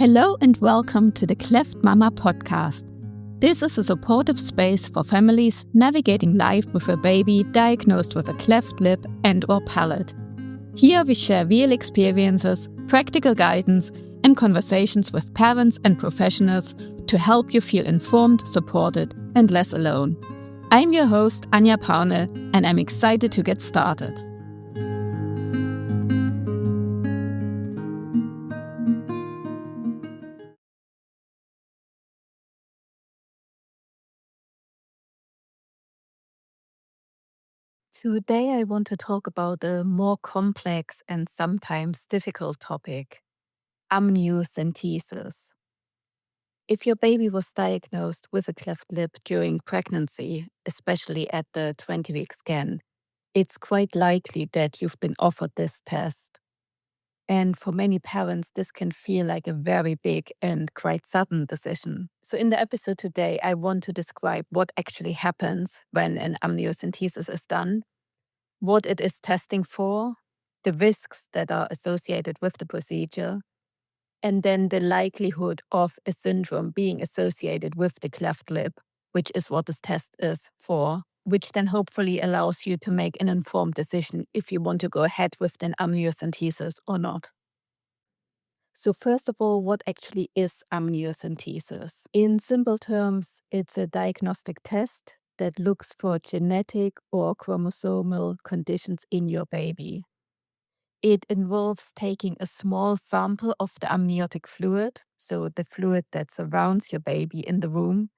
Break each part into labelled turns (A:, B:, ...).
A: Hello and welcome to the Cleft Mama podcast. This is a supportive space for families navigating life with a baby diagnosed with a cleft lip and/or palate. Here we share real experiences, practical guidance, and conversations with parents and professionals to help you feel informed, supported, and less alone. I'm your host, Anja Paunel, and I'm excited to get started. Today I want to talk about a more complex and sometimes difficult topic, amniocentesis. If your baby was diagnosed with a cleft lip during pregnancy, especially at the 20-week scan, it's quite likely that you've been offered this test. And for many parents, this can feel like a very big and quite sudden decision. So in the episode today, I want to describe what actually happens when an amniocentesis is done, what it is testing for, the risks that are associated with the procedure, and then the likelihood of a syndrome being associated with the cleft lip, which is what this test is for, which then hopefully allows you to make an informed decision if you want to go ahead with an amniocentesis or not. So first of all, what actually is amniocentesis? In simple terms, it's a diagnostic test that looks for genetic or chromosomal conditions in your baby. It involves taking a small sample of the amniotic fluid, so the fluid that surrounds your baby in the womb,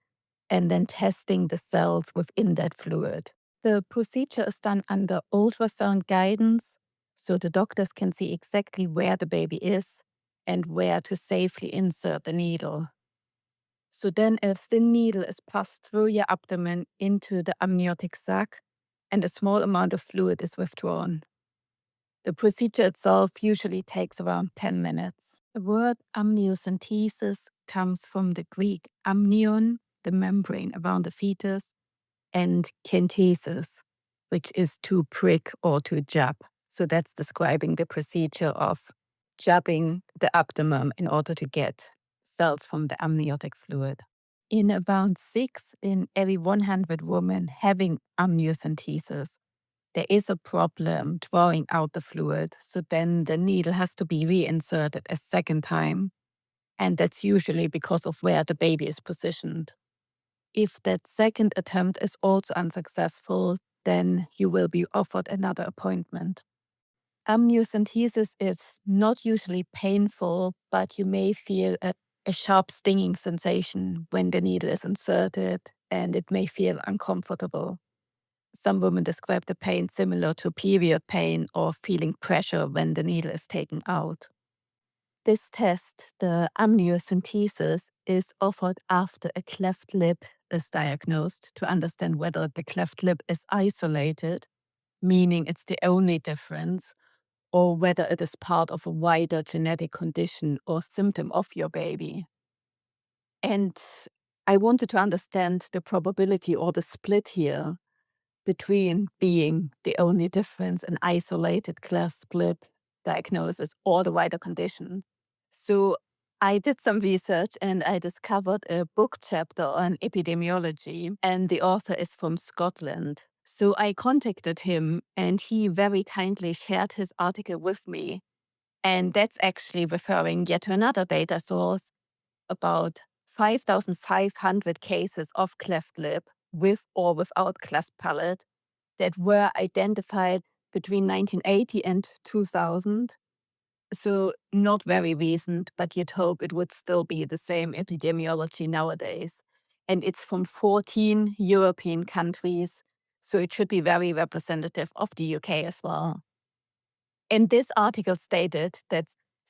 A: and then testing the cells within that fluid. The procedure is done under ultrasound guidance, so the doctors can see exactly where the baby is and where to safely insert the needle. So then a thin needle is passed through your abdomen into the amniotic sac, and a small amount of fluid is withdrawn. The procedure itself usually takes around 10 minutes. The word amniocentesis comes from the Greek amnion, the membrane around the fetus, and centesis, which is to prick or to jab. So that's describing the procedure of jabbing the abdomen in order to get cells from the amniotic fluid. In around 6 in every 100 women having amniocentesis, there is a problem drawing out the fluid. So then the needle has to be reinserted a second time. And that's usually because of where the baby is positioned. If that second attempt is also unsuccessful, then you will be offered another appointment. Amniocentesis is not usually painful, but you may feel a sharp stinging sensation when the needle is inserted, and it may feel uncomfortable. Some women describe the pain similar to period pain or feeling pressure when the needle is taken out. This test, the amniocentesis, is offered after a cleft lip is diagnosed to understand whether the cleft lip is isolated, meaning it's the only difference, or whether it is part of a wider genetic condition or symptom of your baby. And I wanted to understand the probability or the split here between being the only difference, an isolated cleft lip diagnosis, or the wider condition. So I did some research and I discovered a book chapter on epidemiology, and the author is from Scotland. So I contacted him and he very kindly shared his article with me. And that's actually referring yet to another data source about 5,500 cases of cleft lip with or without cleft palate that were identified between 1980 and 2000. So not very recent, but you'd hope it would still be the same epidemiology nowadays. And it's from 14 European countries, so it should be very representative of the UK as well. And this article stated that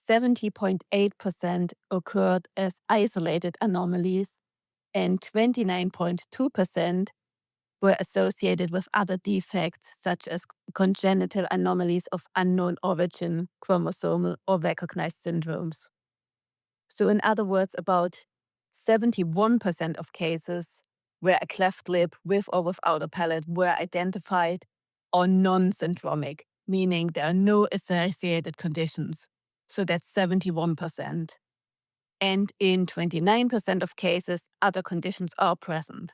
A: 70.8% occurred as isolated anomalies and 29.2% were associated with other defects such as congenital anomalies of unknown origin, chromosomal or recognized syndromes. So in other words, about 71% of cases where a cleft lip with or without a palate were identified are non-syndromic, meaning there are no associated conditions. So that's 71%. And in 29% of cases, other conditions are present.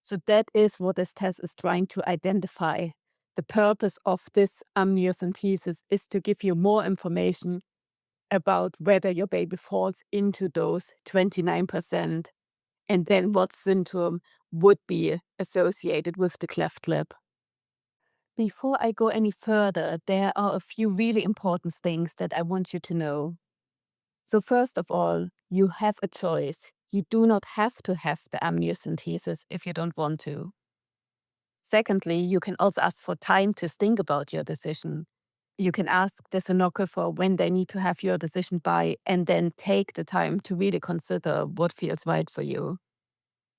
A: So that is what this test is trying to identify. The purpose of this amniocentesis is to give you more information about whether your baby falls into those 29% and then what syndrome would be associated with the cleft lip. Before I go any further, there are a few really important things that I want you to know. So first of all, you have a choice. You do not have to have the amniocentesis if you don't want to. Secondly, you can also ask for time to think about your decision. You can ask the sonographer when they need to have your decision by, and then take the time to really consider what feels right for you.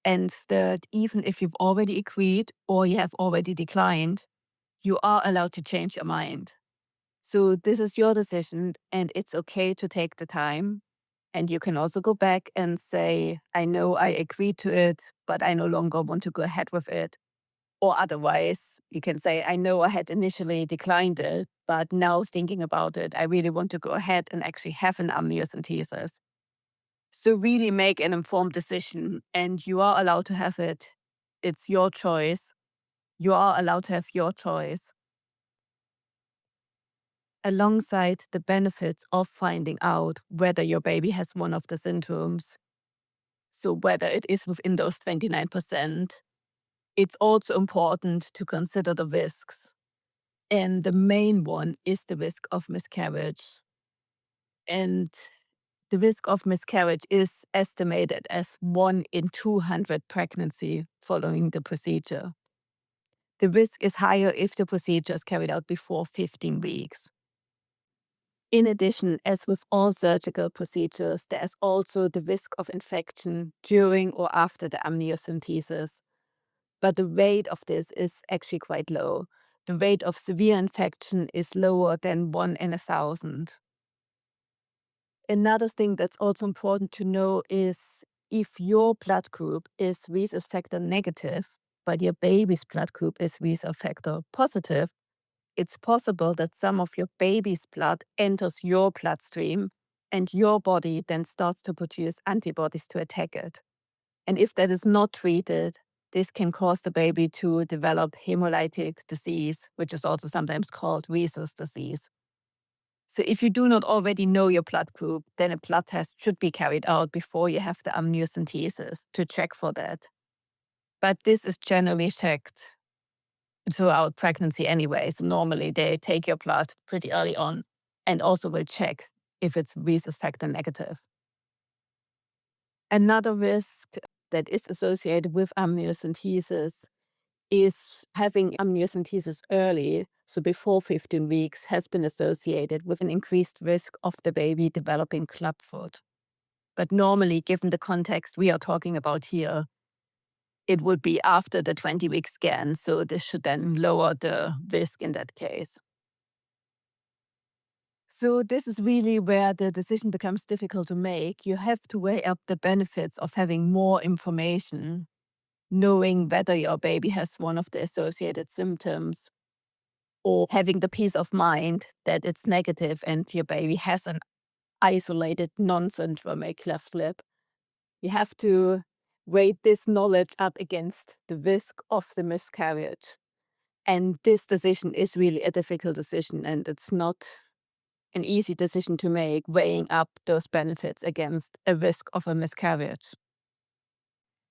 A: And third, even if you've already agreed or you have already declined, you are allowed to change your mind. So this is your decision, and it's okay to take the time. And you can also go back and say, I know I agreed to it, but I no longer want to go ahead with it. Or otherwise, you can say, I know I had initially declined it, but now thinking about it, I really want to go ahead and actually have an amniocentesis. So really make an informed decision, and you are allowed to have it. It's your choice. You are allowed to have your choice. Alongside the benefits of finding out whether your baby has one of the syndromes, so whether it is within those 29%, it's also important to consider the risks. And the main one is the risk of miscarriage. And the risk of miscarriage is estimated as 1 in 200 pregnancy following the procedure. The risk is higher if the procedure is carried out before 15 weeks. In addition, as with all surgical procedures, there is also the risk of infection during or after the amniocentesis. But the rate of this is actually quite low. The rate of severe infection is lower than 1 in 1,000. Another thing that's also important to know is if your blood group is rhesus factor negative, but your baby's blood group is rhesus factor positive, it's possible that some of your baby's blood enters your bloodstream and your body then starts to produce antibodies to attack it. And if that is not treated, this can cause the baby to develop hemolytic disease, which is also sometimes called rhesus disease. So if you do not already know your blood group, then a blood test should be carried out before you have the amniocentesis to check for that. But this is generally checked throughout pregnancy anyway. So normally they take your blood pretty early on and also will check if it's rhesus factor negative. Another risk that is associated with amniocentesis is having amniocentesis early, so before 15 weeks, has been associated with an increased risk of the baby developing clubfoot. But normally, given the context we are talking about here, it would be after the 20-week scan, so this should then lower the risk in that case. So this is really where the decision becomes difficult to make. You have to weigh up the benefits of having more information, knowing whether your baby has one of the associated symptoms, or having the peace of mind that it's negative and your baby has an isolated non-syndromic cleft lip. You have to weigh this knowledge up against the risk of the miscarriage. And this decision is really a difficult decision, and it's not an easy decision to make, weighing up those benefits against a risk of a miscarriage.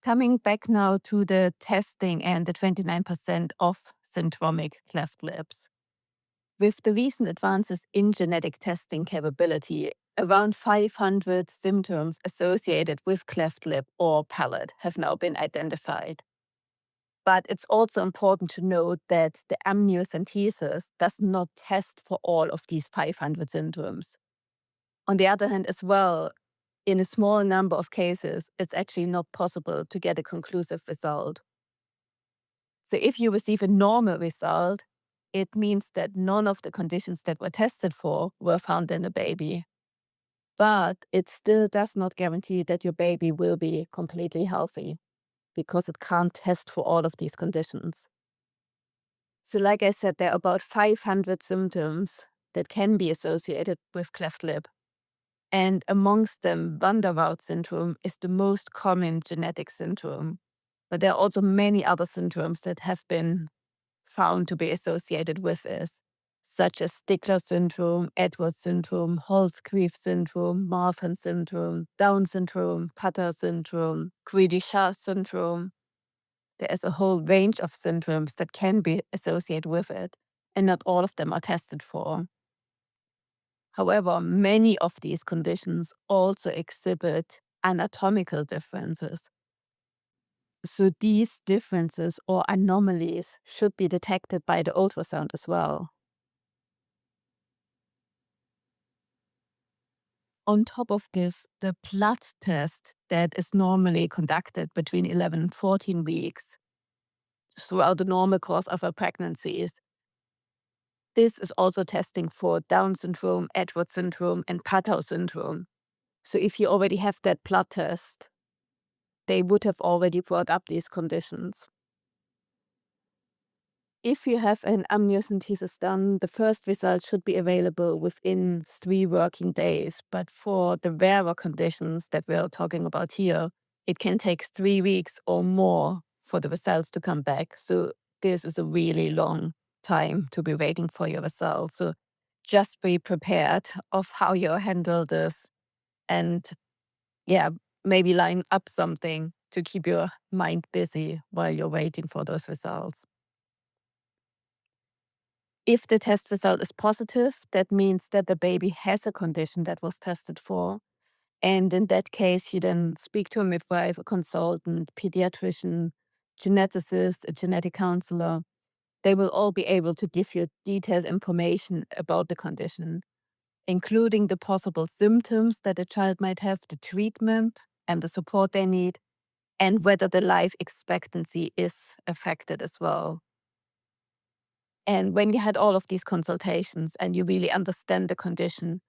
A: Coming back now to the testing and the 29% of syndromic cleft lips. With the recent advances in genetic testing capability, around 500 symptoms associated with cleft lip or palate have now been identified. But it's also important to note that the amniocentesis does not test for all of these 500 syndromes. On the other hand, as well, in a small number of cases, it's actually not possible to get a conclusive result. So if you receive a normal result, it means that none of the conditions that were tested for were found in the baby. But it still does not guarantee that your baby will be completely healthy because it can't test for all of these conditions. So like I said, there are about 500 symptoms that can be associated with cleft lip. And amongst them, Van der Waals syndrome is the most common genetic syndrome. But there are also many other syndromes that have been found to be associated with this, such as Stickler syndrome, Edwards syndrome, Holzgreve syndrome, Marfan syndrome, Down syndrome, Pater syndrome, Guillain-Barré syndrome. There is a whole range of syndromes that can be associated with it, and not all of them are tested for. However, many of these conditions also exhibit anatomical differences. So these differences or anomalies should be detected by the ultrasound as well. On top of this, the blood test that is normally conducted between 11 and 14 weeks throughout the normal course of a pregnancy, this is also testing for Down syndrome, Edwards syndrome, and Pater syndrome. So if you already have that blood test, they would have already brought up these conditions. If you have an amniocentesis done, the first result should be available within 3 working days. But for the rarer conditions that we're talking about here, it can take 3 weeks or more for the results to come back. So this is a really long time to be waiting for your results. So just be prepared of how you handle this, and maybe line up something to keep your mind busy while you're waiting for those results. If the test result is positive, that means that the baby has a condition that was tested for. And in that case, you then speak to a midwife, a consultant, pediatrician, geneticist, a genetic counselor. They will all be able to give you detailed information about the condition, including the possible symptoms that a child might have, the treatment and the support they need, and whether the life expectancy is affected as well. And when you had all of these consultations and you really understand the condition,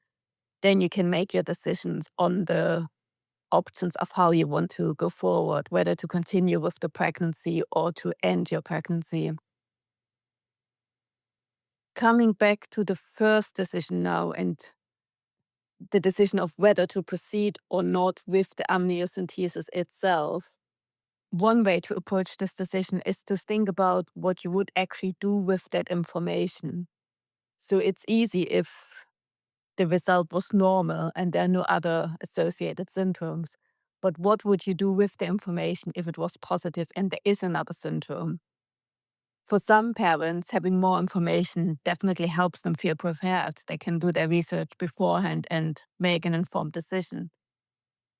A: then you can make your decisions on the options of how you want to go forward, whether to continue with the pregnancy or to end your pregnancy. Coming back to the first decision now, and the decision of whether to proceed or not with the amniocentesis itself, one way to approach this decision is to think about what you would actually do with that information. So it's easy if the result was normal and there are no other associated syndromes. But what would you do with the information if it was positive and there is another syndrome? For some parents, having more information definitely helps them feel prepared. They can do their research beforehand and make an informed decision.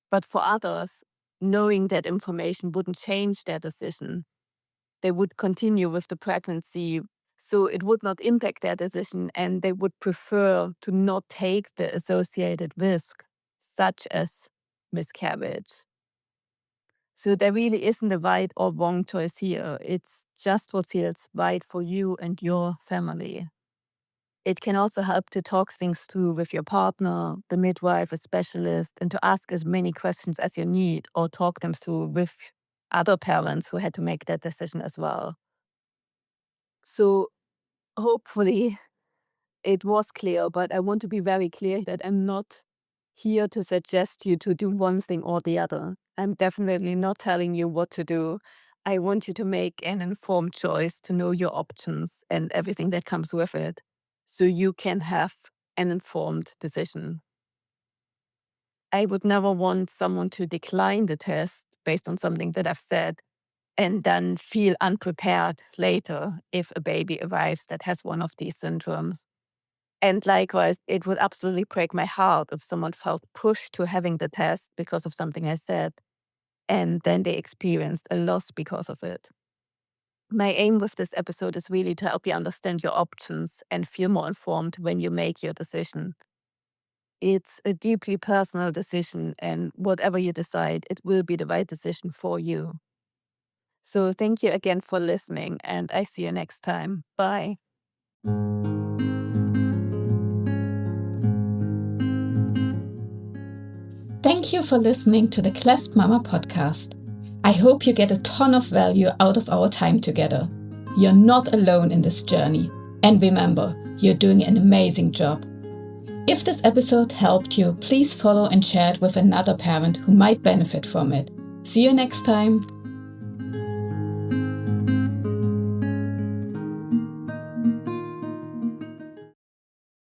A: But for others, knowing that information wouldn't change their decision. They would continue with the pregnancy, so it would not impact their decision, and they would prefer to not take the associated risk, such as miscarriage. So there really isn't a right or wrong choice here. It's just what feels right for you and your family. It can also help to talk things through with your partner, the midwife, a specialist, and to ask as many questions as you need, or talk them through with other parents who had to make that decision as well. So hopefully it was clear, but I want to be very clear that I'm not here to suggest you to do one thing or the other. I'm definitely not telling you what to do. I want you to make an informed choice, to know your options and everything that comes with it, so you can have an informed decision. I would never want someone to decline the test based on something that I've said and then feel unprepared later if a baby arrives that has one of these syndromes. And likewise, it would absolutely break my heart if someone felt pushed to having the test because of something I said, and then they experienced a loss because of it. My aim with this episode is really to help you understand your options and feel more informed when you make your decision. It's a deeply personal decision, and whatever you decide, it will be the right decision for you. So thank you again for listening, and I see you next time. Bye.
B: Thank you for listening to the Cleft Mama podcast. I hope you get a ton of value out of our time together. You're not alone in this journey. And remember, you're doing an amazing job. If this episode helped you, please follow and share it with another parent who might benefit from it. See you next time.